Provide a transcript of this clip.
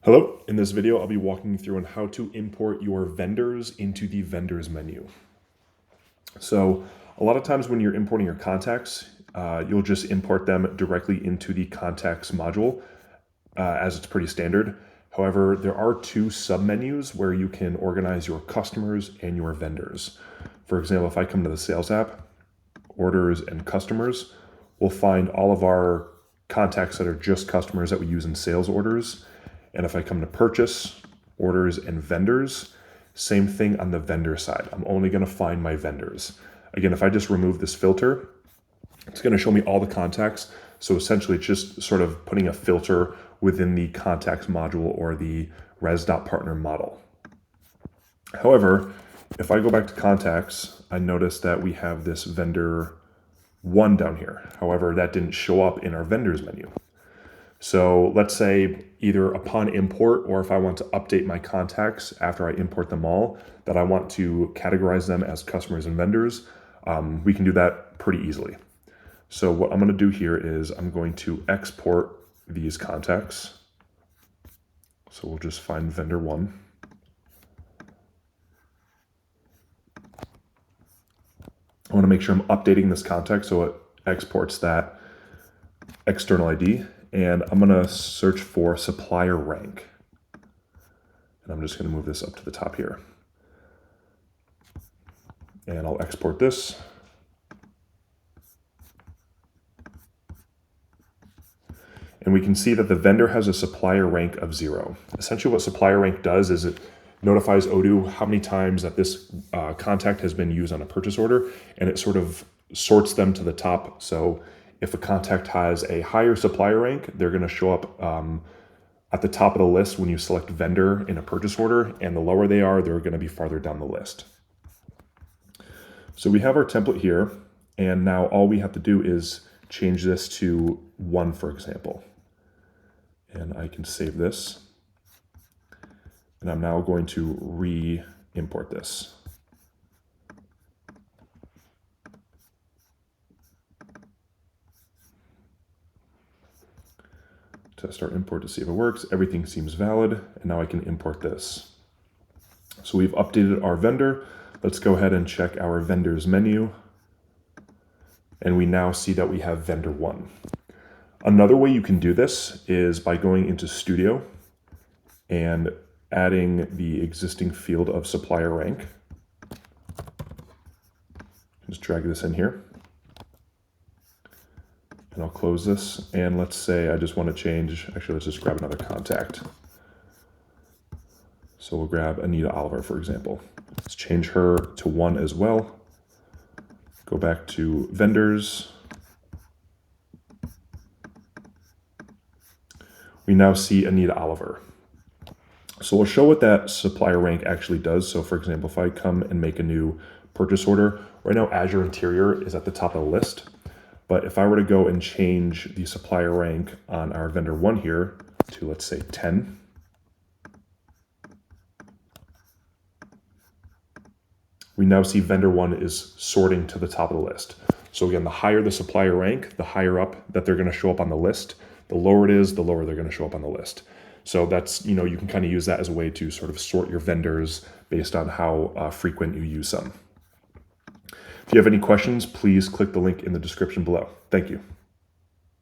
Hello, in this video I'll be walking you through on how to import your vendors into the vendors menu. So a lot of times when you're importing your contacts, you'll just import them directly into the contacts module as it's pretty standard. However, there are two submenus where you can organize your customers and your vendors. For example, if I come to the sales app, orders and customers, we'll find all of our contacts that are just customers that we use in sales orders. And if I come to purchase, orders, and vendors, same thing on the vendor side. I'm only going to find my vendors. Again, if I just remove this filter, it's going to show me all the contacts. So essentially it's just sort of putting a filter within the contacts module or the res.partner model. However, if I go back to contacts, I notice that we have this vendor 1 down here. However, that didn't show up in our vendors menu. So let's say either upon import or if I want to update my contacts after I import them all, that I want to categorize them as customers and vendors, we can do that pretty easily. So what I'm going to do here is I'm going to export these contacts. So we'll just find vendor 1. I want to make sure I'm updating this contact so it exports that external ID. And I'm going to search for Supplier Rank. And I'm just going to move this up to the top here. And I'll export this. And we can see that the vendor has a supplier rank of 0. Essentially what supplier rank does is it notifies Odoo how many times that this contact has been used on a purchase order, and it sort of sorts them to the top. So if a contact has a higher supplier rank, they're going to show up at the top of the list when you select vendor in a purchase order, and the lower they are, they're going to be farther down the list. So we have our template here, and now all we have to do is change this to 1, for example. And I can save this. And I'm now going to re-import this. Test our import to see if it works. Everything seems valid, and now I can import this. So we've updated our vendor. Let's go ahead and check our vendors menu. And we now see that we have vendor 1. Another way you can do this is by going into Studio and adding the existing field of supplier rank. Just drag this in here. And I'll close this. And let's say I just want to change, actually, let's just grab another contact. So we'll grab Anita Oliver, for example. Let's change her to 1 as well. Go back to vendors. We now see Anita Oliver. So we'll show what that supplier rank actually does. So for example, if I come and make a new purchase order, right now Azure Interior is at the top of the list. But if I were to go and change the supplier rank on our vendor 1 here to, let's say, 10, we now see vendor 1 is sorting to the top of the list. So again, the higher the supplier rank, the higher up that they're going to show up on the list. The lower it is, the lower they're going to show up on the list. So that's, you can kind of use that as a way to sort of sort your vendors based on how frequent you use them. If you have any questions, please click the link in the description below. Thank you.